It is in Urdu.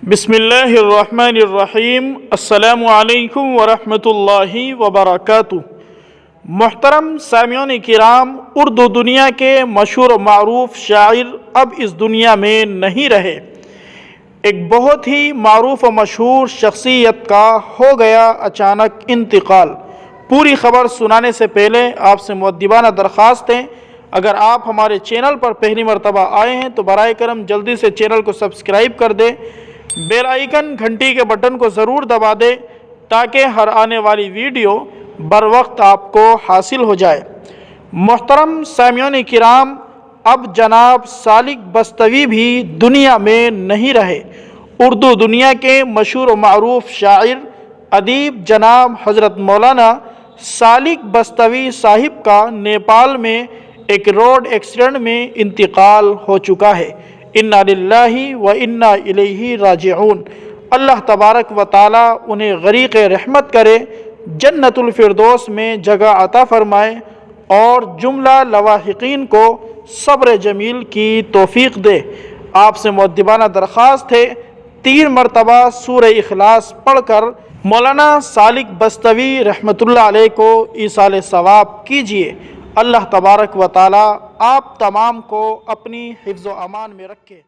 بسم اللہ الرحمن الرحیم۔ السلام علیکم ورحمۃ اللہ وبرکاتہ۔ محترم سامعین کرام، اردو دنیا کے مشہور و معروف شاعر اب اس دنیا میں نہیں رہے۔ ایک بہت ہی معروف و مشہور شخصیت کا ہو گیا اچانک انتقال۔ پوری خبر سنانے سے پہلے آپ سے مؤدبانہ درخواست ہے، اگر آپ ہمارے چینل پر پہلی مرتبہ آئے ہیں تو برائے کرم جلدی سے چینل کو سبسکرائب کر دیں، بیل آئیکن گھنٹی کے بٹن کو ضرور دبا دیں تاکہ ہر آنے والی ویڈیو بر وقت آپ کو حاصل ہو جائے۔ محترم سامعین کرام، اب جناب سالک بستوی بھی دنیا میں نہیں رہے۔ اردو دنیا کے مشہور و معروف شاعر ادیب جناب حضرت مولانا سالک بستوی صاحب کا نیپال میں ایک روڈ ایکسیڈنٹ میں انتقال ہو چکا ہے۔ انا للہ و انا الیہ راجعون۔ اللہ تبارک و تعالی انہیں غریق رحمت کرے، جنت الفردوس میں جگہ عطا فرمائے اور جملہ لواحقین کو صبر جمیل کی توفیق دے۔ آپ سے مؤدبانہ درخواست ہے، 3 مرتبہ سورہ اخلاص پڑھ کر مولانا سالک بستوی رحمۃ اللہ علیہ کو ایصال ثواب کیجیے۔ اللہ تبارک و تعالی آپ تمام کو اپنی حفظ و امان میں رکھے۔